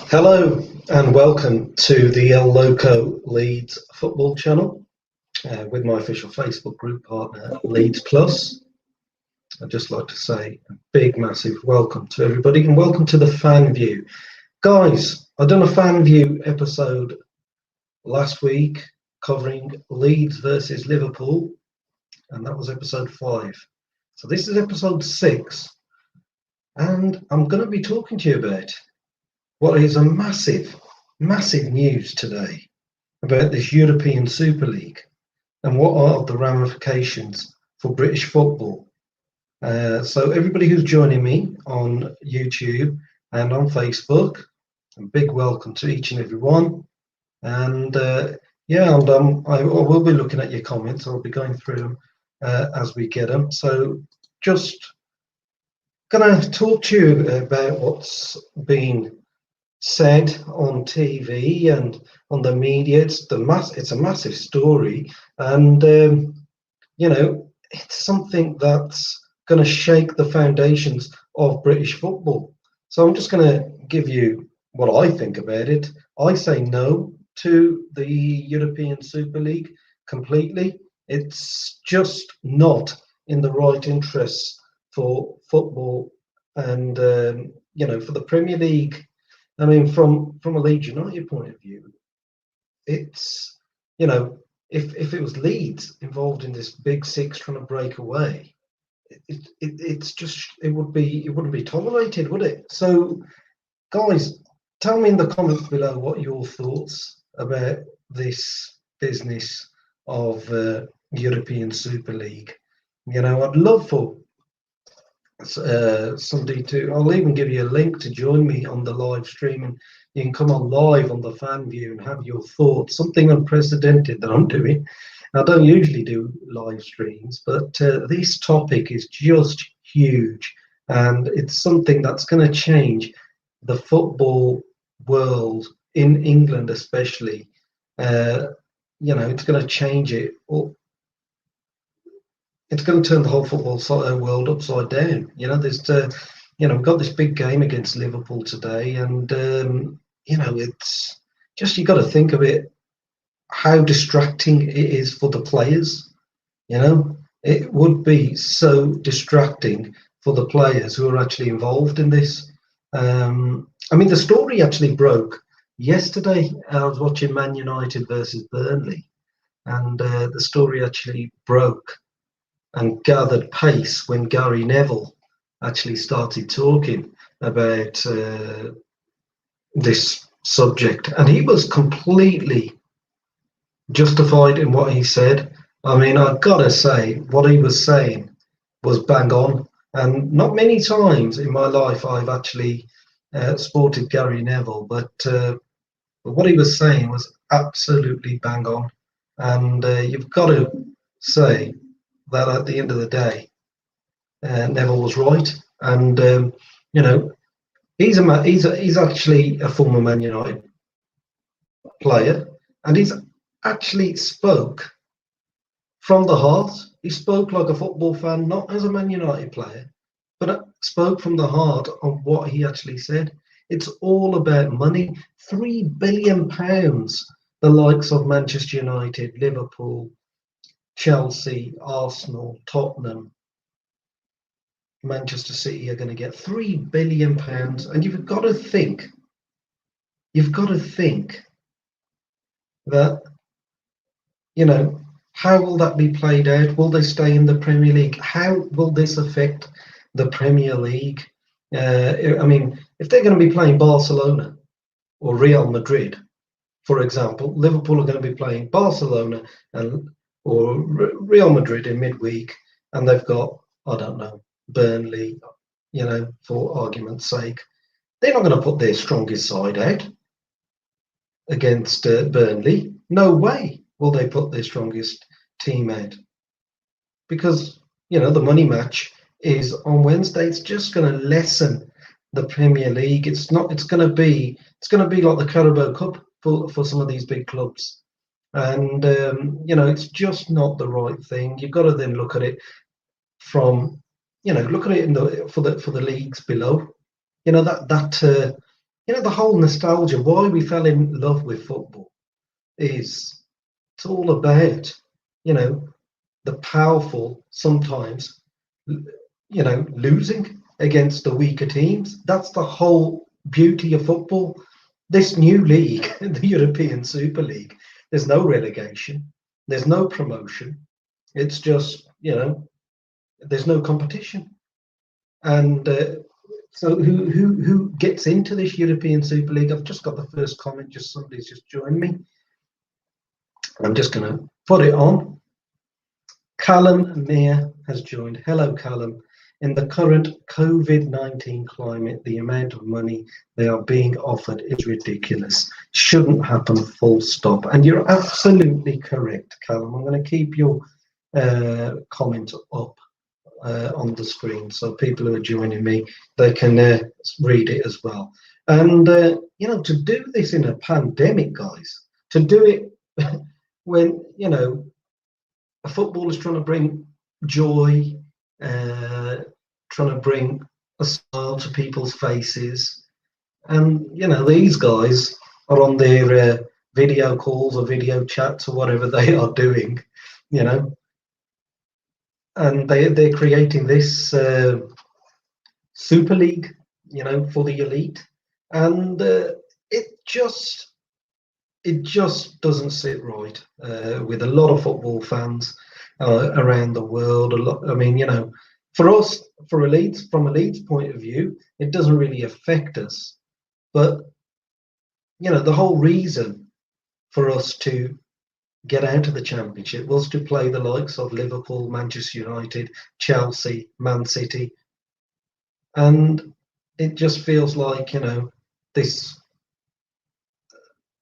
Hello and welcome to the Loco Leeds football channel with my official Facebook group partner Leeds Plus. I'd just like to say a big massive welcome to everybody and welcome to the fan view. Guys, I've done a fan view episode last week covering Leeds versus Liverpool, and that was episode 5. So this is episode 6, and I'm going to be talking to you about what is a massive news today about this European Super League and what are the ramifications for British football. So everybody who's joining me on YouTube and on Facebook, a big welcome to each and every one. And I will be looking at your comments. I'll be going through them as we get them. So just going to talk to you about what's been said on TV and on the media. It's a massive story, and it's something that's going to shake the foundations of British football. So I'm just going to give you what I think about it. I say no to the European Super League completely. It's just not in the right interests for football and for the Premier League. I mean, from a Leeds United point of view, it's, if it was Leeds involved in this big six trying to break away, it wouldn't be tolerated, would it? So, guys, tell me in the comments below what your thoughts about this business of European Super League. I'd love for somebody to, I'll even give you a link to join me on the live stream, and you can come on live on the fan view and have your thoughts. Something unprecedented that I'm doing. I don't usually do live streams, but this topic is just huge, and it's something that's going to change the football world in England, especially. It's going to change it. It's going to turn the whole football world upside down. We've got this big game against Liverpool today, and it's just, you got to think of it, how distracting it is for the players. It would be so distracting for the players who are actually involved in this. The story actually broke yesterday. I was watching Man United versus Burnley, and the story actually broke and gathered pace when Gary Neville actually started talking about this subject, and he was completely justified in what he said. I mean, I've got to say, what he was saying was bang on, and not many times in my life I've actually supported Gary Neville, but what he was saying was absolutely bang on, and you've got to say that at the end of the day, Neville was right, and he's actually a former Man United player, and he's actually spoke from the heart. He spoke like a football fan, not as a Man United player, but spoke from the heart on what he actually said. It's all about money. £3 billion, the likes of Manchester United, Liverpool, Chelsea, Arsenal, Tottenham, Manchester City are going to get £3 billion, and you've got to think that, how will that be played out? Will they stay in the Premier League? How will this affect the Premier League? If they're going to be playing Barcelona or Real Madrid, for example, Liverpool are going to be playing Barcelona or Real Madrid in midweek, and they've got, I don't know, Burnley, for argument's sake. They're not going to put their strongest side out against Burnley. No way will they put their strongest team out, because the money match is on Wednesday. It's just going to lessen the Premier League. It's going to be like the Carabao Cup for some of these big clubs. And it's just not the right thing. You've got to then look at it from, look at it for the leagues below. That the whole nostalgia, why we fell in love with football is it's all about, you know, the powerful sometimes, losing against the weaker teams. That's the whole beauty of football. This new league, the European Super League, there's no relegation, there's no promotion. It's just, there's no competition. And so who gets into this European Super League? I've just got the first comment. Just somebody's just joined me. I'm just going to put it on. Callum Meir has joined. Hello, Callum. In the current COVID-19 climate, the amount of money they are being offered is ridiculous. Shouldn't happen, full stop. And you're absolutely correct, Callum. I'm going to keep your comment up on the screen, so people who are joining me, they can read it as well. And to do this in a pandemic, guys, to do it when a football is trying to bring joy, trying to bring a smile to people's faces, and these guys are on their video calls or video chats or whatever they are doing, and they're creating this Super League, for the elite, and it just doesn't sit right with a lot of football fans around the world. A lot. I mean, for us, from a Leeds point of view, it doesn't really affect us. But the whole reason for us to get out of the Championship was to play the likes of Liverpool, Manchester United, Chelsea, Man City, and it just feels like this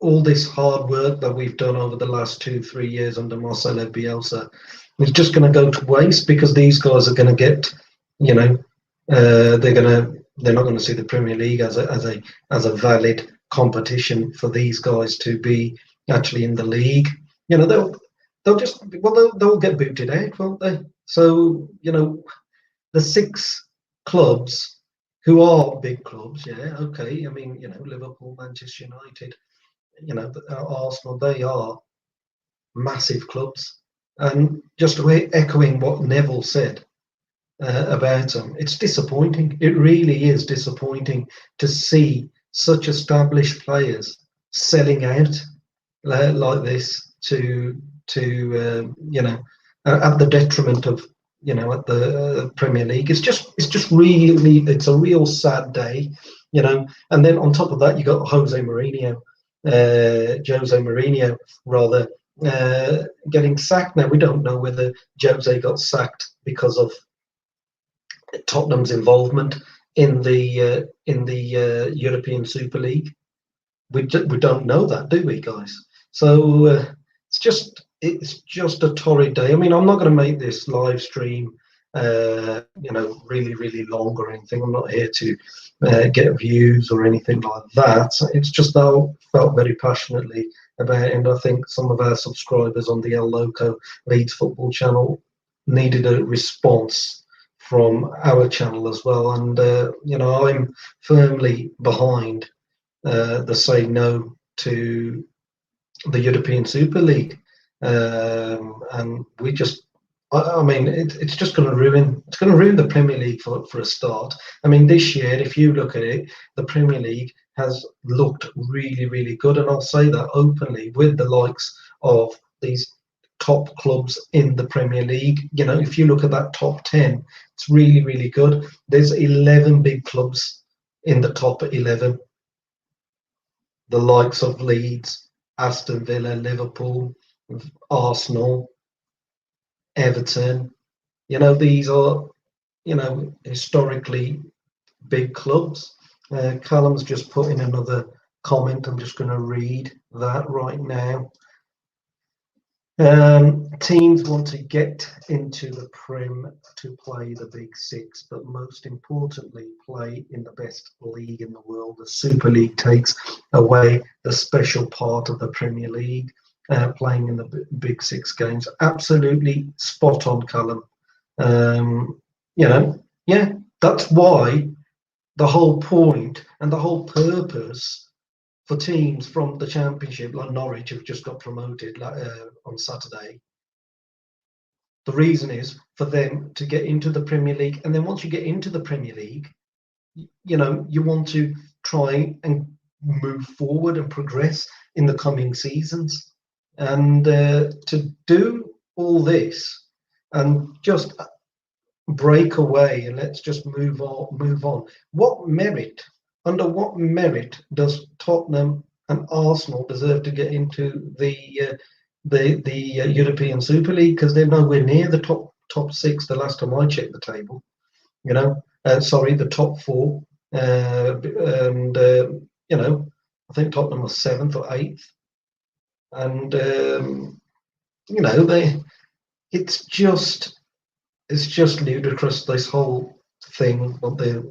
all this hard work that we've done over the last 2-3 years under Marcelo Bielsa is just going to go to waste, because these guys are going to get, they're not going to see the Premier League as a valid competition for these guys to be actually in the league. They'll get booted out, won't they? So the 6 clubs who are big clubs, yeah, okay. I mean, Liverpool, Manchester United, Arsenal, they are massive clubs. And just echoing what Neville said about them, it's disappointing. It really is disappointing to see such established players selling out like this to at the detriment of at the Premier League. It's just really, it's a real sad day, And then on top of that, you got Jose Mourinho rather, getting sacked. Now we don't know whether Jose got sacked because of Tottenham's involvement in the European Super League. We don't know that, do we, guys? So it's just a torrid day. I mean, I'm not going to make this live stream really, really long or anything. I'm not here to get views or anything like that. It's just that I felt very passionately about it, and I think some of our subscribers on the El Loco Leeds football channel needed a response from our channel as well. And I'm firmly behind the say no to the European Super League, and we just. I mean, it's just going to ruin. It's going to ruin the Premier League for a start. I mean, this year, if you look at it, the Premier League has looked really, really good, and I'll say that openly, with the likes of these top clubs in the Premier League. If you look at that top 10, it's really, really good. There's 11 big clubs in the top 11. The likes of Leeds, Aston Villa, Liverpool, Arsenal, Everton, these are, historically big clubs. Callum's just put in another comment. I'm just going to read that right now. Teams want to get into the Prem to play the Big Six, but most importantly, play in the best league in the world. The Super League takes away the special part of the Premier League. Playing in the Big Six games. Absolutely spot on, Callum. Yeah, that's why the whole point and the whole purpose for teams from the Championship, like Norwich, have just got promoted on Saturday. The reason is for them to get into the Premier League, and then once you get into the Premier League, you want to try and move forward and progress in the coming seasons. And to do all this and just break away and let's just move on. Under what merit does Tottenham and Arsenal deserve to get into the European Super League? Because they're nowhere near the top six. The last time I checked the table, the top four, and I think Tottenham was 7th or 8th, and it's just ludicrous, this whole thing, what they're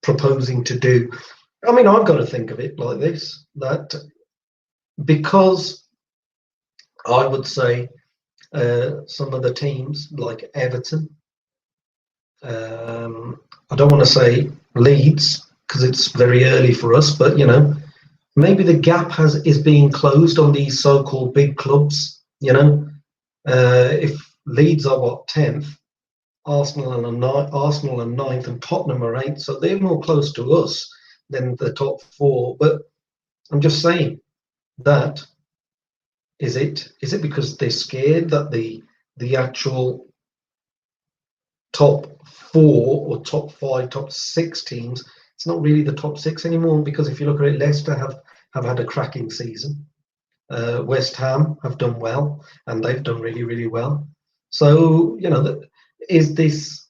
proposing to do. I mean, I've got to think of it like this, that because I would say some of the teams like Everton, I don't want to say Leeds because it's very early for us, but maybe the gap is being closed on these so-called big clubs. If Leeds are 10th, Arsenal are 9th, and Tottenham are 8th, so they're more close to us than the top four. But I'm just saying that is it because they're scared that the actual top four or top five, top six teams, it's not really the top six anymore? Because if you look at it, Leicester have had a cracking season. West Ham have done well, and they've done really, really well. So is this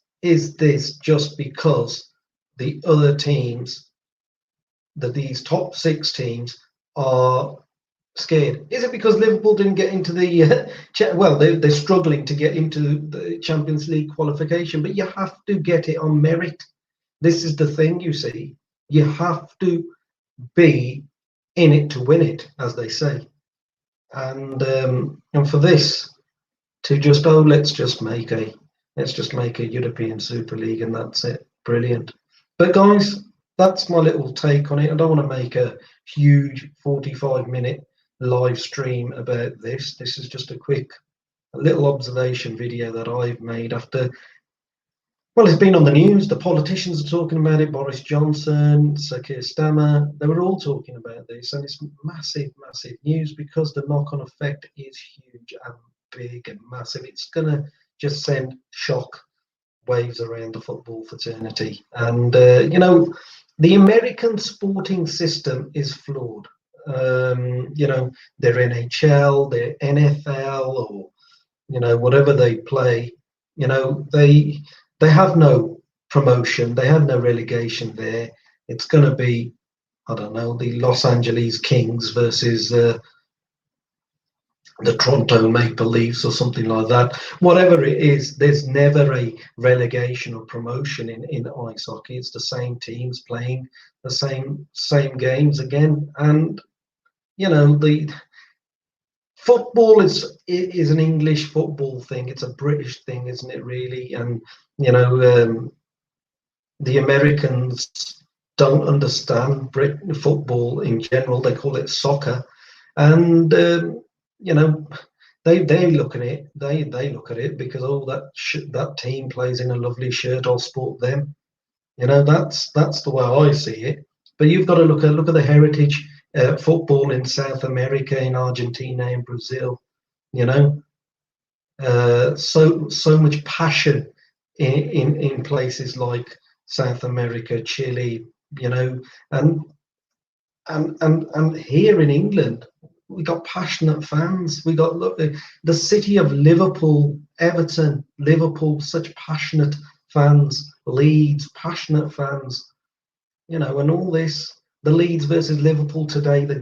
just because the other teams, these top six teams, are scared? Is it because Liverpool didn't get into the they're struggling to get into the Champions League qualification? But you have to get it on merit. This is the thing, you see. You have to be in it to win it, as they say. And for this to just let's just make a European Super League and that's it. Brilliant. But guys, that's my little take on it. I don't want to make a huge 45-minute live stream about this. This is just a little observation video that I've made after, well, it's been on the news. The politicians are talking about it. Boris Johnson, Sir Keir Starmer, they were all talking about this, and it's massive news because the knock-on effect is huge and big and massive. It's gonna just send shock waves around the football fraternity. And the American sporting system is flawed. Their NHL, their NFL, or whatever they play, they have no promotion, they have no relegation there. It's going to be, I don't know, the Los Angeles Kings versus the Toronto Maple Leafs or something like that. Whatever it is, there's never a relegation or promotion in ice hockey. It's the same teams playing the same games again. And the football is an English football thing. It's a British thing, isn't it, really? And the Americans don't understand Britain football in general. They call it soccer, and they look at it. They look at it because that team plays in a lovely shirt. I'll support them. That's the way I see it. But you've got to look at the heritage football in South America, in Argentina, in Brazil. So much passion in places like South America, Chile, and here in England, we got passionate fans. We got the city of Liverpool, Everton, Liverpool, such passionate fans. Leeds, passionate fans. And all this. The Leeds versus Liverpool today, the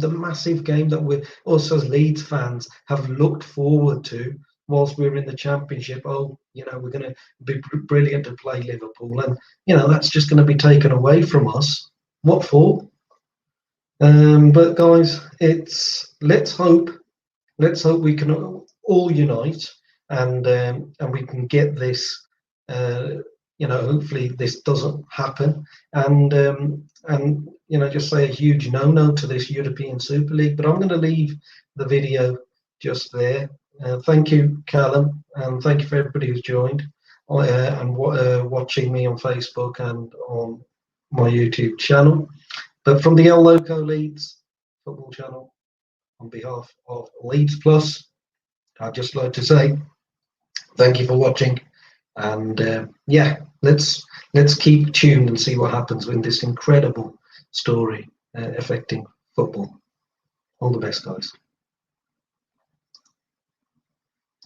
massive game that us as Leeds fans have looked forward to whilst we're in the Championship. We're going to be brilliant to play Liverpool, and that's just going to be taken away from us. What for? But guys, let's hope we can all unite and we can get this hopefully this doesn't happen, and just say a huge no to this European Super League. But I'm going to leave the video just there. Thank you, Callum, and thank you for everybody who's joined and watching me on Facebook and on my YouTube channel. But from the Loco Leeds football channel, on behalf of Leeds Plus, I'd just like to say thank you for watching, and let's keep tuned and see what happens with this incredible story affecting football. All the best, guys.